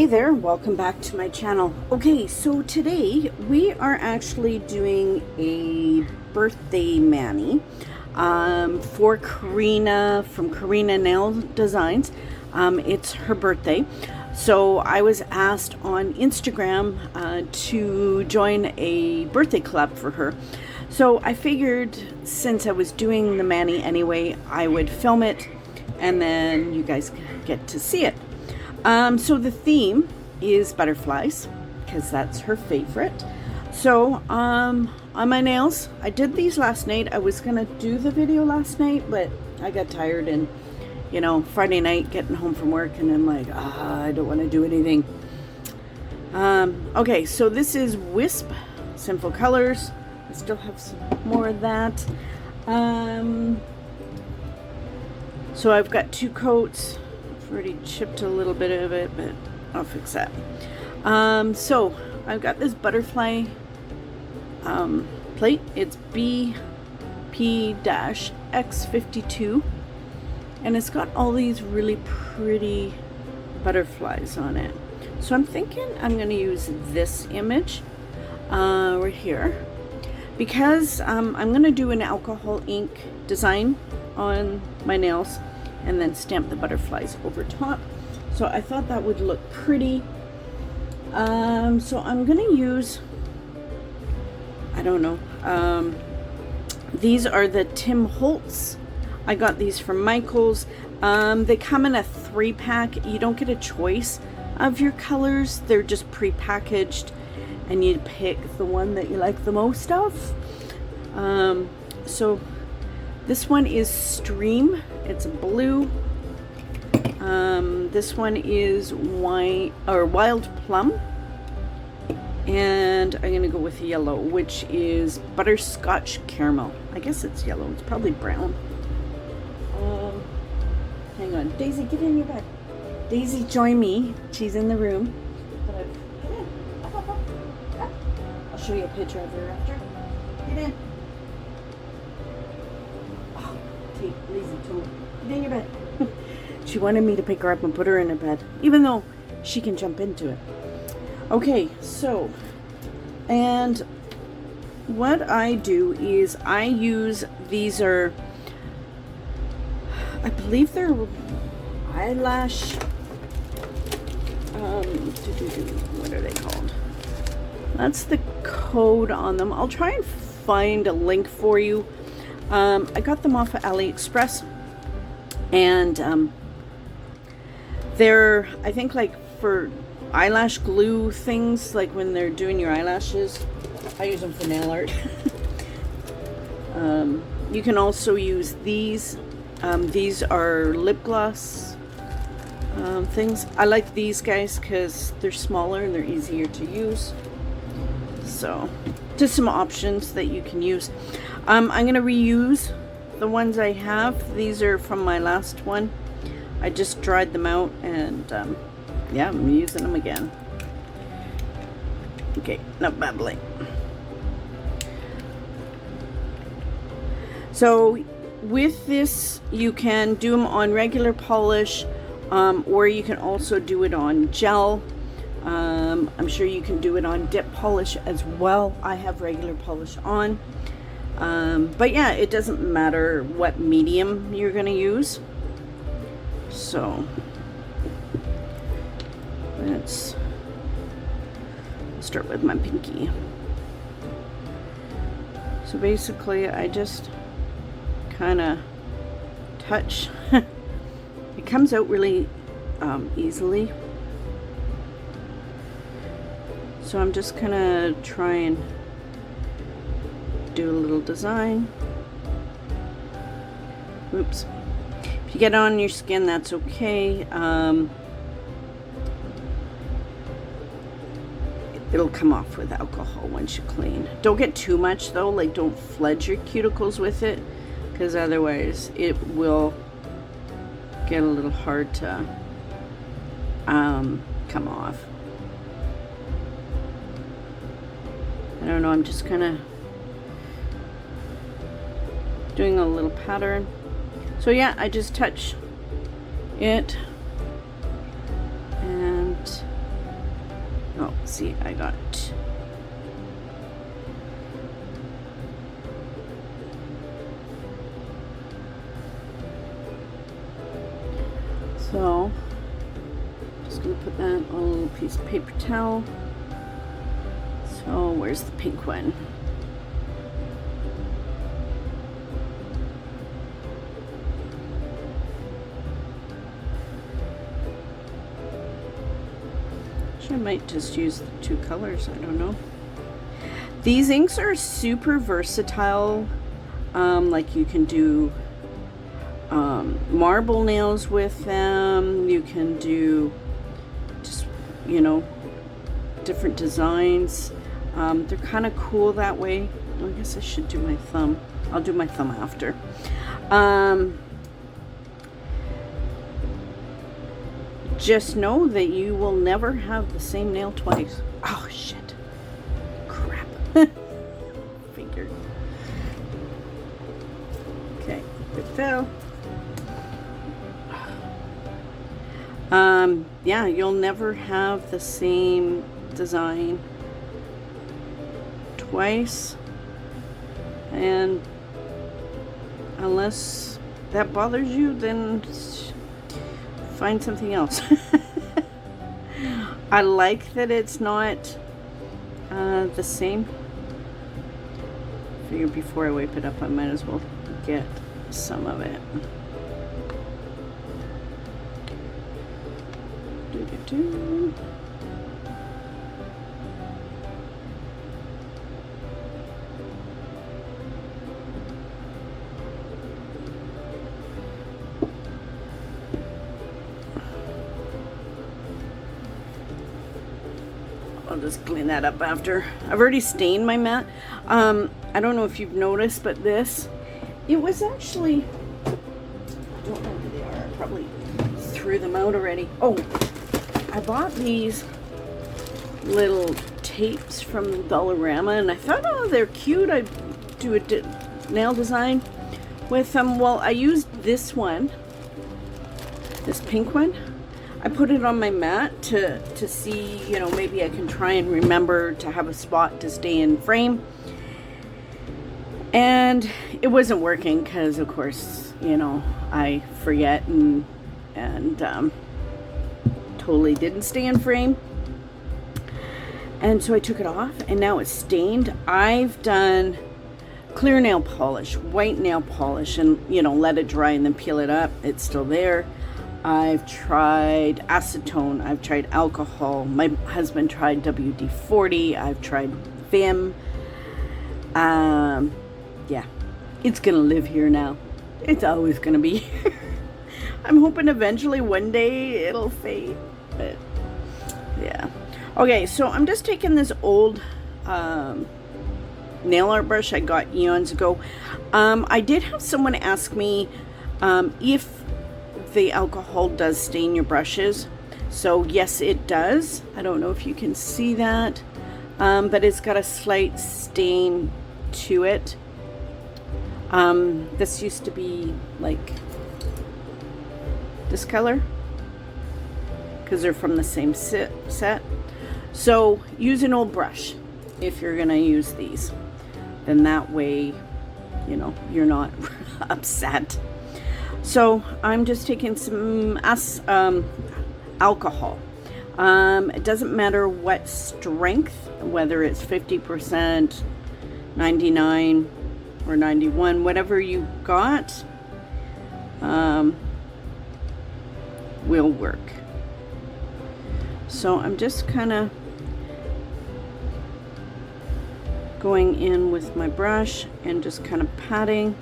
Hey there, welcome back to my channel. Okay, so today we are actually doing a birthday mani for Karina from Karina Nail Designs. It's her birthday, so I was asked on Instagram to join a birthday club for her. So I figured since I was doing the mani anyway, I would film it and then you guys get to see it. So the theme is butterflies, because that's her favorite. So, on my nails, I did these last night. I was going to do the video last night, but I got tired and, you know, Friday night getting home from work and I'm like, I don't want to do anything. Okay, so this is Wisp, Sinful Colors. I still have some more of that. So I've got 2 coats. Already chipped a little bit of it, but I'll fix that. So I've got this butterfly plate. It's BP-X52 and it's got all these really pretty butterflies on it. So I'm thinking I'm going to use this image right here because I'm going to do an alcohol ink design on my nails and then stamp the butterflies over top. So I thought that would look pretty. So I'm gonna use, I don't know, these are the Tim Holtz. I got these from Michael's. They come in a 3-pack. You don't get a choice of your colors. They're just pre-packaged and you pick the one that you like the most of. So this one is Stream. It's blue. This one is Wild Plum. And I'm gonna go with yellow, which is Butterscotch Caramel. I guess it's yellow. It's probably brown. Hang on. Daisy, get in your bed. Daisy, join me. She's in the room. Get in. Up, up, up. Up. I'll show you a picture of her after. Get in. Lazy toad. Get in your bed. She wanted me to pick her up and put her in her bed, even though she can jump into it. Okay, so, and what I do is I use, these are, I believe they're eyelash, what are they called? That's the code on them. I'll try and find a link for you. I got them off of AliExpress, and they're, I think, like for eyelash glue things, like when they're doing your eyelashes. I use them for nail art. You can also use these. These are lip gloss things. I like these guys because they're smaller and they're easier to use. So just some options that you can use. I'm going to reuse the ones I have. These are from my last one. I just dried them out and yeah, I'm using them again. Okay, not babbling. So with this, you can do them on regular polish, or you can also do it on gel. I'm sure you can do it on dip polish as well. I have regular polish on. But yeah, it doesn't matter what medium you're going to use. So let's start with my pinky. So basically I just kind of touch. It comes out really easily. So I'm just gonna try and do a little design. Oops. If you get it on your skin, that's okay. It'll come off with alcohol once you clean. Don't get too much though, like don't fledge your cuticles with it, because otherwise it will get a little hard to come off. I don't know, I'm just kind of doing a little pattern. So yeah, I just touch it and See, I got so just gonna put that on a little piece of paper towel. So where's the pink one? I might just use the two colors, I don't know. These inks are super versatile. Like you can do marble nails with them. You can do just, you know, different designs. They're kind of cool that way. I guess I should do my thumb. I'll do my thumb after. Just know that you will never have the same nail twice. Oh, shit. Crap. Figured. Okay, it fell. Yeah, you'll never have the same design twice. And unless that bothers you, then find something else. I like that it's not the same. Figure before I wipe it up, I might as well get some of it. Do-do-do. I'll just clean that up after. I've already stained my mat. I don't know if you've noticed, but this, it was actually, I don't know where they are. I probably threw them out already. Oh, I bought these little tapes from Dollarama, and I thought, oh, they're cute. I'd do a nail design with them. Well, I used this one, this pink one. I put it on my mat to see, you know, maybe I can try and remember to have a spot to stay in frame. And it wasn't working because, of course, you know, I forget and totally didn't stay in frame. And so I took it off, and now it's stained. I've done clear nail polish, white nail polish, and, you know, let it dry and then peel it up. It's still there. I've tried acetone, I've tried alcohol, my husband tried WD-40, I've tried Vim. Yeah, it's gonna live here now. It's always gonna be here. I'm hoping eventually one day it'll fade, but yeah. Okay, so I'm just taking this old nail art brush I got eons ago. I did have someone ask me if the alcohol does stain your brushes. So yes, it does. I don't know if you can see that, but it's got a slight stain to it. This used to be like this color because they're from the same set. So use an old brush if you're gonna use these, then that way, you know, you're not upset. So I'm just taking some alcohol. It doesn't matter what strength, whether it's 50%, 99, or 91, whatever you got, will work. So I'm just kind of going in with my brush and just kind of patting,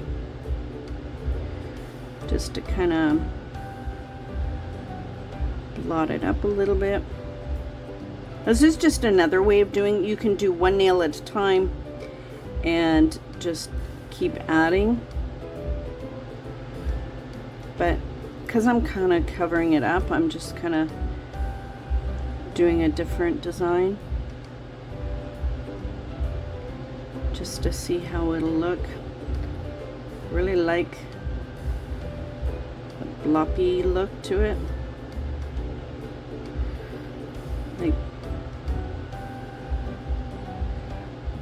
just to kind of blot it up a little bit. This is just another way of doing, you can do one nail at a time and just keep adding. But because I'm kind of covering it up, I'm just kind of doing a different design just to see how it'll look. Really like a bloppy look to it. Like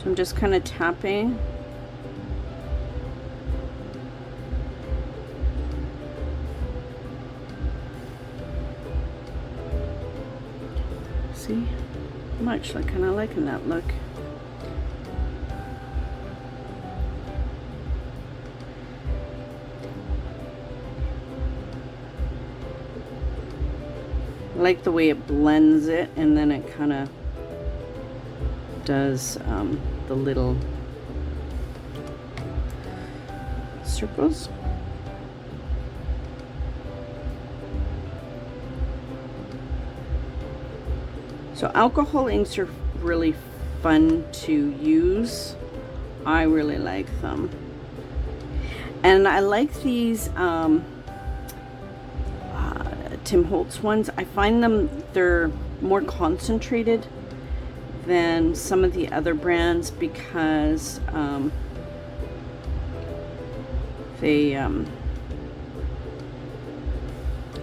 So I'm just kind of tapping. See? I'm actually kind of liking that look. I like the way it blends it, and then it kind of does the little circles. So alcohol inks are really fun to use. I really like them. And I like these Tim Holtz ones. I find they're more concentrated than some of the other brands because they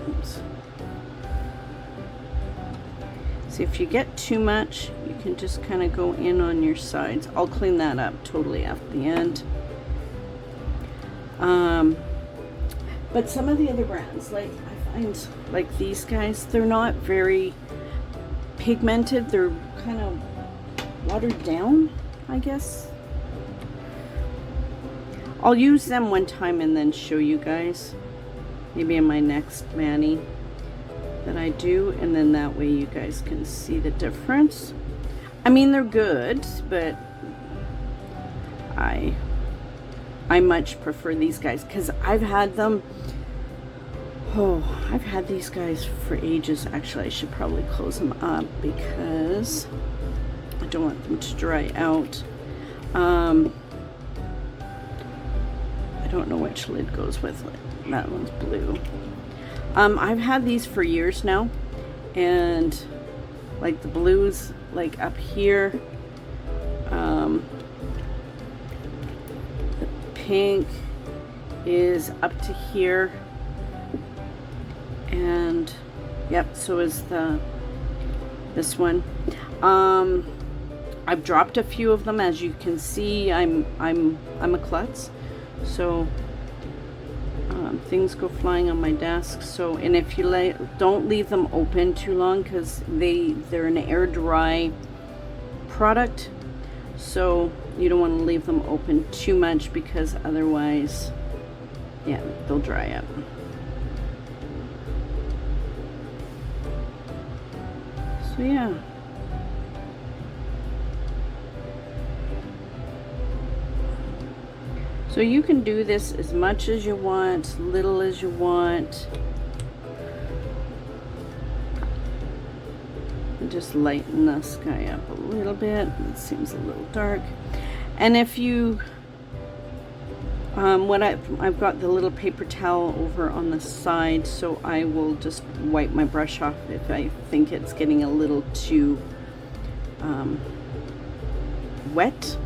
oops. See, if you get too much, you can just kind of go in on your sides. I'll clean that up totally at the end. But some of the other brands, like I find like these guys, they're not very pigmented. They're kind of watered down, I guess. I'll use them one time and then show you guys, maybe in my next mani that I do, and then that way you guys can see the difference. I mean, they're good, but I much prefer these guys because I've had them. Oh, I've had these guys for ages. Actually, I should probably close them up because I don't want them to dry out. I don't know which lid goes with it. That one's blue. I've had these for years now, and like the blues, like up here, the pink is up to here, and yep, so is this one. I've dropped a few of them, as you can see. I'm a klutz, so things go flying on my desk. So, and if you don't leave them open too long, because they're an air dry product, so you don't want to leave them open too much because otherwise, yeah, they'll dry up. So yeah. So you can do this as much as you want, little as you want. And just lighten this guy up a little bit. It seems a little dark. And if you, I've got the little paper towel over on the side, so I will just wipe my brush off if I think it's getting a little too wet.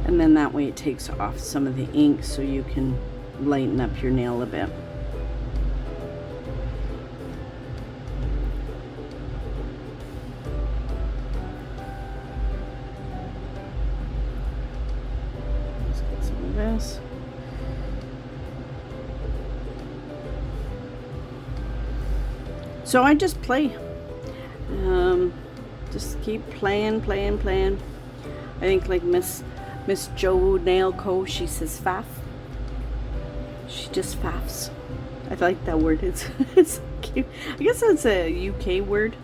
And then that way it takes off some of the ink so you can lighten up your nail a bit. Let's get some of this. So I just play. Just keep playing. I think like Miss Jo Nail Co, she says faff. She just faffs. I like that word. It's cute. I guess that's a UK word.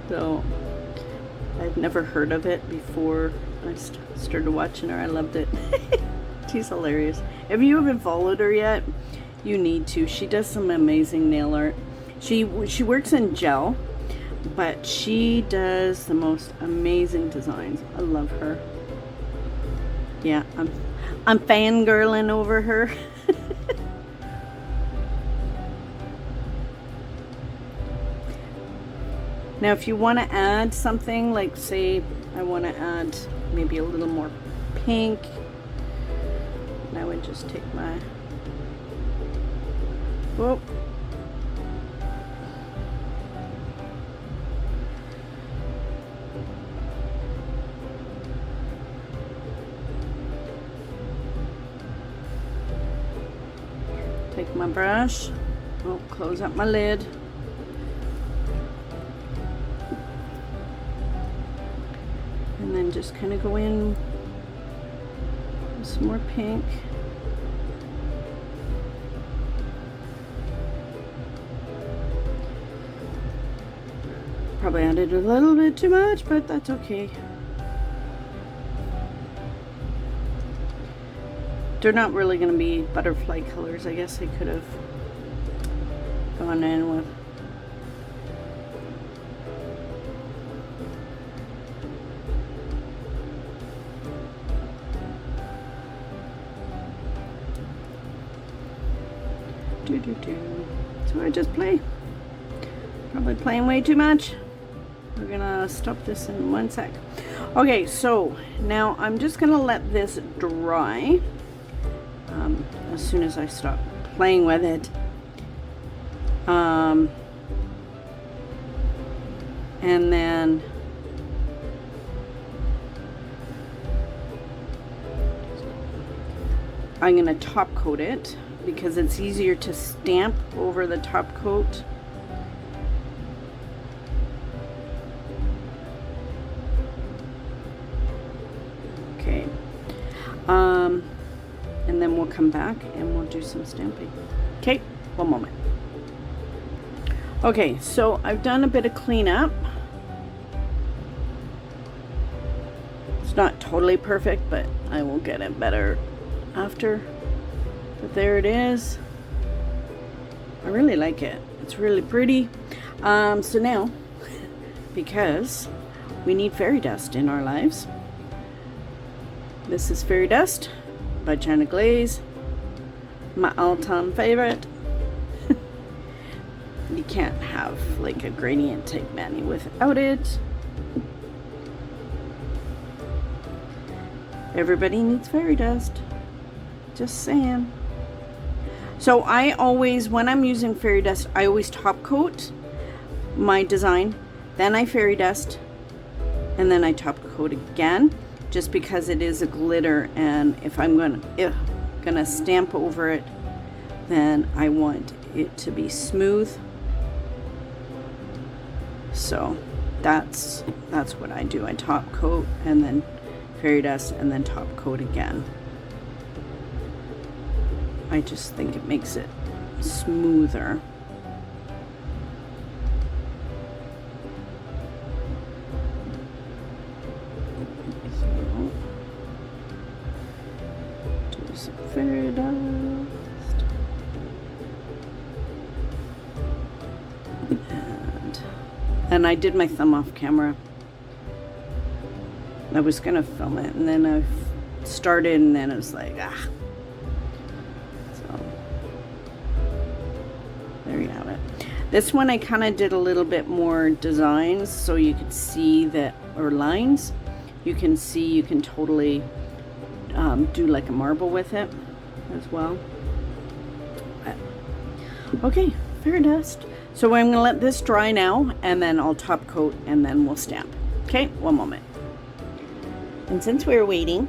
So I've never heard of it before I started watching her. I loved it. She's hilarious. If you haven't followed her yet, you need to. She does some amazing nail art. She works in gel, but she does the most amazing designs. I love her. Yeah, I'm fangirling over her. Now, if you want to add something, like say I want to add maybe a little more pink, and I would just take my, whoop, my brush. Oh, close up my lid. And then just kind of go in with some more pink. Probably added a little bit too much, but that's okay. They're not really going to be butterfly colors. I guess I could have gone in with so I just play. Probably playing way too much. We're gonna stop this in 1 sec. Okay, so now I'm just gonna let this dry as soon as I stop playing with it. And then I'm gonna top coat it because it's easier to stamp over the top coat. Okay, and then we'll come back and we'll do some stamping. Okay, one moment. Okay, so I've done a bit of cleanup. It's not totally perfect, but I will get it better after. But there it is. I really like it. It's really pretty. So now, because we need fairy dust in our lives, this is Fairy Dust by China Glaze, my all-time favorite. You can't have like a gradient type mani without it. Everybody needs fairy dust. Just saying. So I always, when I'm using fairy dust, I always top coat my design, then I fairy dust, and then I top coat again, just because it is a glitter, and if I'm gonna stamp over it, then I want it to be smooth. So that's what I do. I top coat and then fairy dust and then top coat again. I just think it makes it smoother. So, do some fairy dust. And I did my thumb off camera. I was gonna film it and then I started and then it was like, ah. There you have it. This one I kind of did a little bit more designs so you could see that, or lines. You can see, you can totally do like a marble with it as well. But, okay, fairy dust. So I'm gonna let this dry now and then I'll top coat and then we'll stamp. Okay, one moment. And since we're waiting,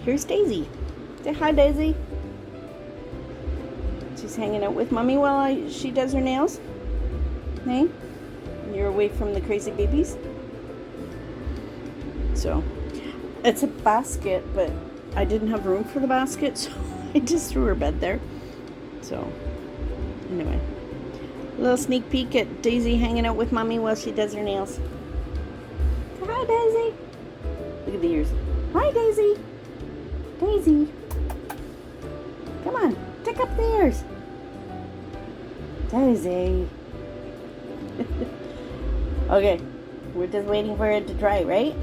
here's Daisy. Say hi, Daisy. She's hanging out with Mommy while she does her nails. Hey? You're away from the crazy babies? So, it's a basket, but I didn't have room for the basket, so I just threw her bed there. So, anyway. A little sneak peek at Daisy hanging out with Mommy while she does her nails. Say hi, Daisy. Look at the ears. Hi, Daisy. Daisy. Come on. Pick up the ears. Daisy. Okay, we're just waiting for it to dry, right?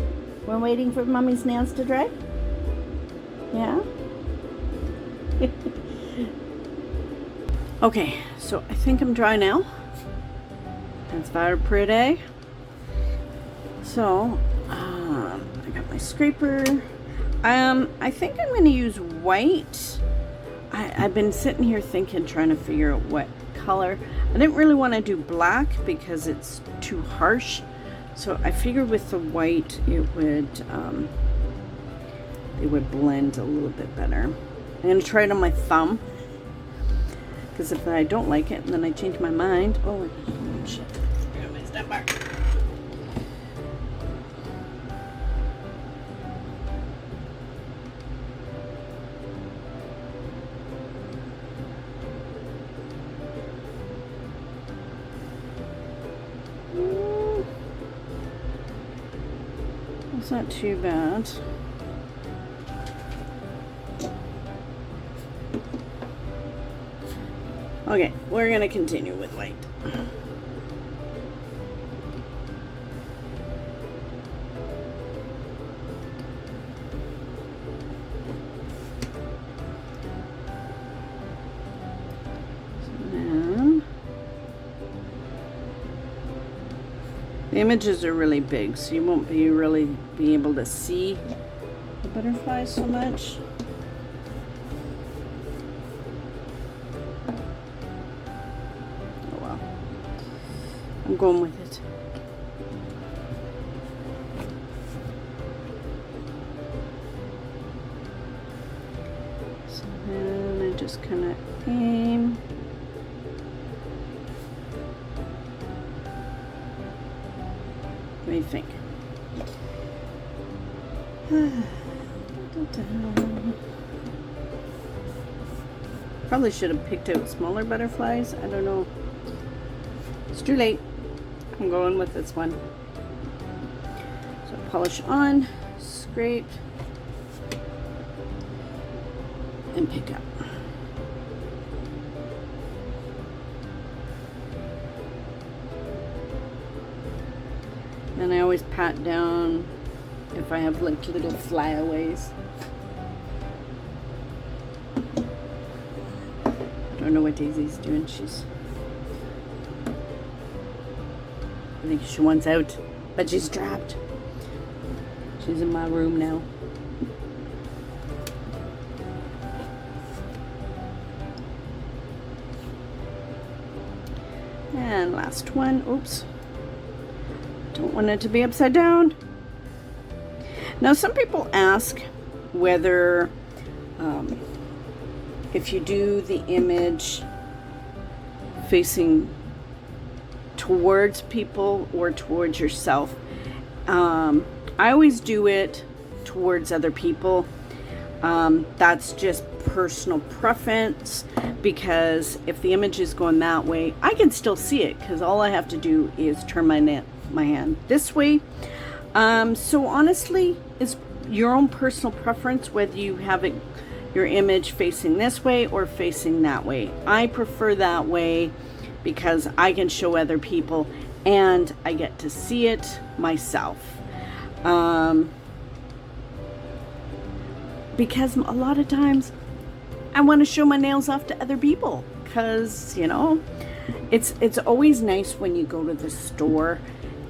We're waiting for Mommy's nails to dry? Yeah? Okay, so I think I'm dry now. It's very pretty. So, I got my scraper. I think I'm going to use white. I've been sitting here thinking, trying to figure out what color. I didn't really want to do black because it's too harsh. So I figured with the white it would blend a little bit better. I'm going to try it on my thumb. Because if I don't like it and then I change my mind, oh shit, I got my step back. It's not too bad. Okay, we're gonna continue with white. The images are really big, so you won't really be able to see the butterflies so much. Oh well. I'm going with it. So then I just kind of aim. What do you think? Probably should have picked out smaller butterflies. I don't know. It's too late. I'm going with this one. So polish on, scrape, and pick up. And I always pat down if I have like little flyaways. I don't know what Daisy's doing. I think she wants out, but she's trapped. She's in my room now. And last one. Oops. Don't want it to be upside down. Now, some people ask whether if you do the image facing towards people or towards yourself. I always do it towards other people. That's just personal preference, because if the image is going that way, I can still see it because all I have to do is turn my hand this way. So honestly, it's your own personal preference whether you have it, your image facing this way or facing that way. I prefer that way because I can show other people and I get to see it myself. Because a lot of times I want to show my nails off to other people, because you know, it's always nice when you go to the store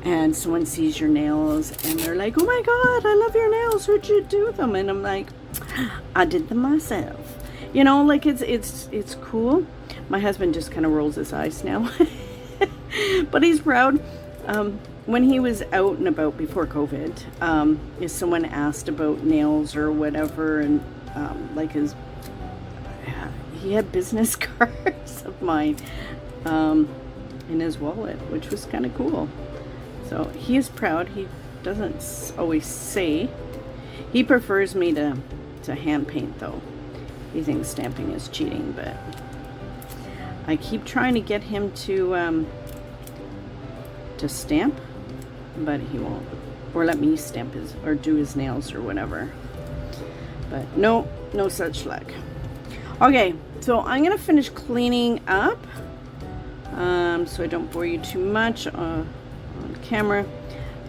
and someone sees your nails and they're like, oh my god, I love your nails, where'd you do them? And I'm like, I did them myself. You know, like it's cool. My husband just kind of rolls his eyes now. But he's proud. When he was out and about before COVID, if someone asked about nails or whatever, and like he had business cards of mine in his wallet, which was kind of cool. So he is proud. He doesn't always say. He prefers me to hand paint though. He thinks stamping is cheating, but I keep trying to get him to stamp, but he won't, or let me stamp his or do his nails or whatever. But no such luck. Okay, so I'm gonna finish cleaning up, so I don't bore you too much on camera.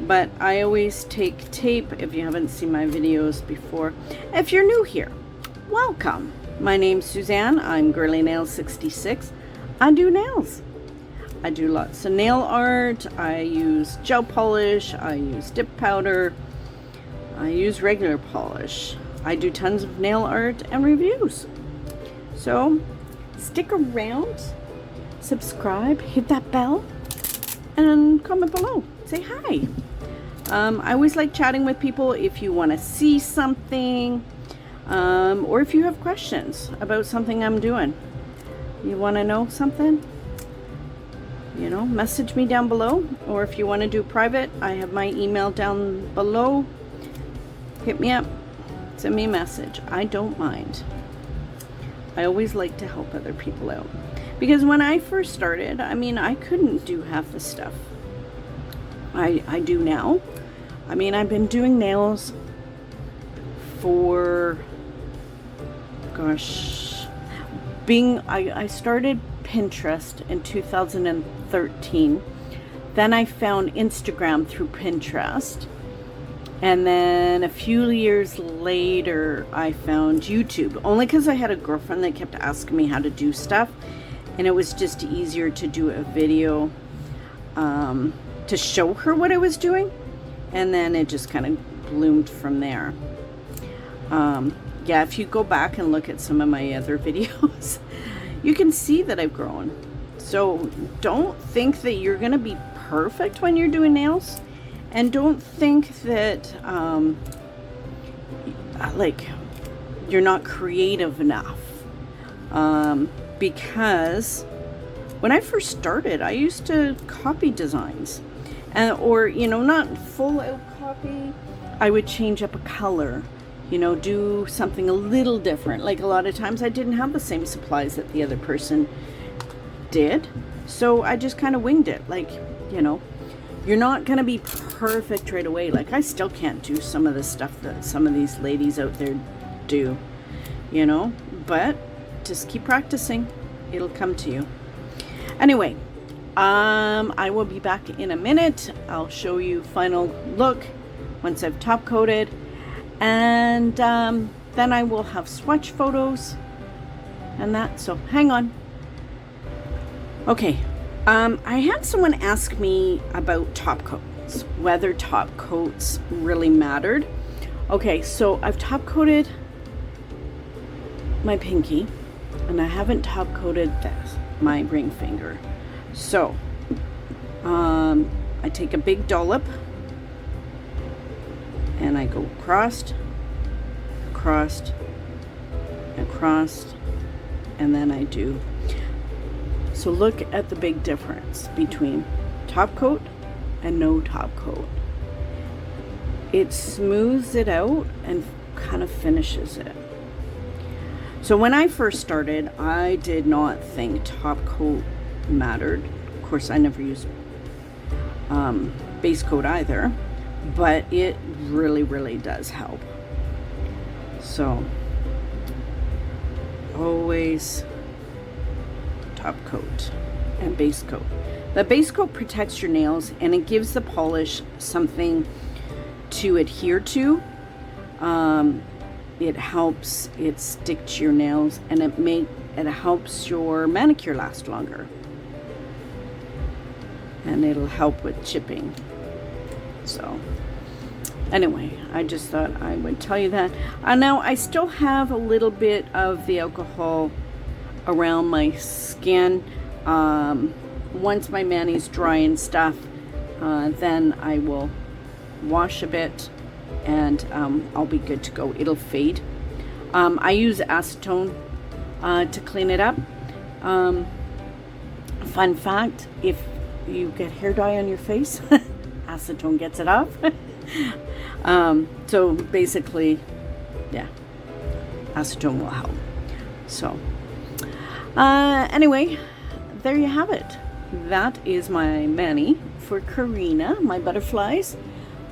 But I always take tape. If you haven't seen my videos before, if you're new here, welcome. My name's Suzanne. I'm Girly Nails 66. I do nails. I do lots of nail art. I use gel polish. I use dip powder. I use regular polish. I do tons of nail art and reviews. So stick around, subscribe, hit that bell, and comment below. Say hi. I always like chatting with people. If you want to see something, or if you have questions about something I'm doing, You want to know something? You know, message me down below, or if you want to do private, I have my email down below. Hit me up, send me a message. I don't mind. I always like to help other people out, because when I first started, I mean, I couldn't do half the stuff I do now. I mean, I've been doing nails for, gosh, I started Pinterest in 2013. Then I found Instagram through Pinterest. And then a few years later, I found YouTube, only because I had a girlfriend that kept asking me how to do stuff. And it was just easier to do a video to show her what I was doing. And then it just kind of bloomed from there. Yeah, if you go back and look at some of my other videos, you can see that I've grown. So don't think that you're going to be perfect when you're doing nails. And don't think that, like, you're not creative enough. Because when I first started, I used to copy designs. Or, you know, not full out copy. I would change up a color. You know, do something a little different. Like, a lot of times I didn't have the same supplies that the other person did. So I just kind of winged it. Like, you know, you're not going to be perfect right away. Like, I still can't do some of the stuff that some of these ladies out there do, you know, but just keep practicing. It'll come to you. Anyway, I will be back in a minute. I'll show you final look once I've top coated, and then I will have swatch photos and that. So hang on. Okay. I had someone ask me about top coats, whether top coats really mattered. Okay, so I've top coated my pinky, and I haven't top coated my ring finger. So, I take a big dollop, and I go across, across, across, and then I do. So look at the big difference between top coat and no top coat. It smooths it out and kind of finishes it. So when I first started, I did not think top coat mattered. Of course, I never used base coat either, but it really, really does help. So always top coat and base coat. The base coat protects your nails, and it gives the polish something to adhere to. It helps it stick to your nails, and it helps your manicure last longer, and it'll help with chipping. So anyway, I just thought I would tell you that. Now I still have a little bit of the alcohol around my skin. Once my mani's dry and stuff, then I will wash a bit, and I'll be good to go. It'll fade. I use acetone to clean it up. Fun fact, if you get hair dye on your face, acetone gets it off. So basically, yeah, acetone will help. So anyway, there you have it. That is my mani for Karina, my butterflies.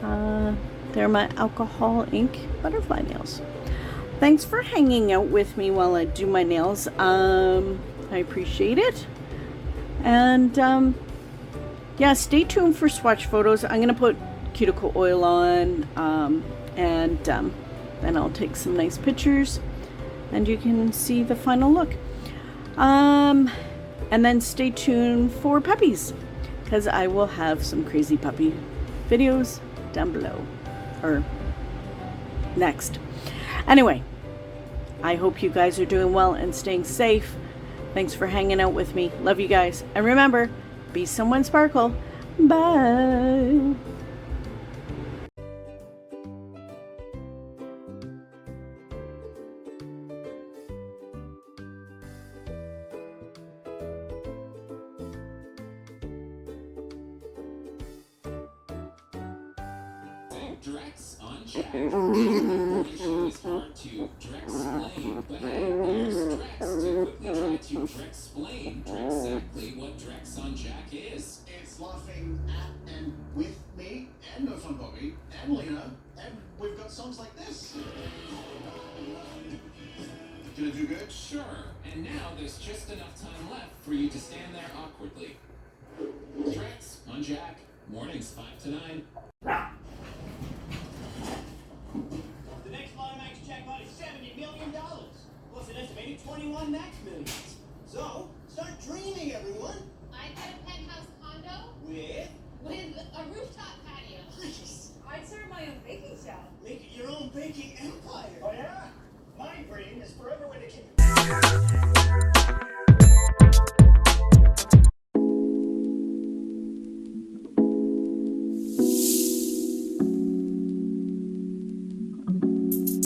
They're my alcohol ink butterfly nails. Thanks for hanging out with me while I do my nails. I appreciate it. And yeah, stay tuned for swatch photos. I'm going to put cuticle oil on, and then I'll take some nice pictures, and you can see the final look. And then stay tuned for puppies, because I will have some crazy puppy videos down below, or next. Anyway, I hope you guys are doing well and staying safe. Thanks for hanging out with me. Love you guys. And remember, be someone sparkle. Bye. Drex on Jack. The show is hard to Drex-plain, but hey, here's Drex to quickly try to Drex-plain exactly what Drex on Jack is. It's laughing at and with me, and No Fun Bobby, and Lena, and we've got songs like this. Gonna do good? Sure, and now there's just enough time left for you to stand there awkwardly. Drex on Jack, mornings 5 to 9. The next Lotto Max jackpot is $70 million, plus an estimated 21 Max millions. So, start dreaming, everyone. I got a penthouse condo With with a rooftop patio. Nice.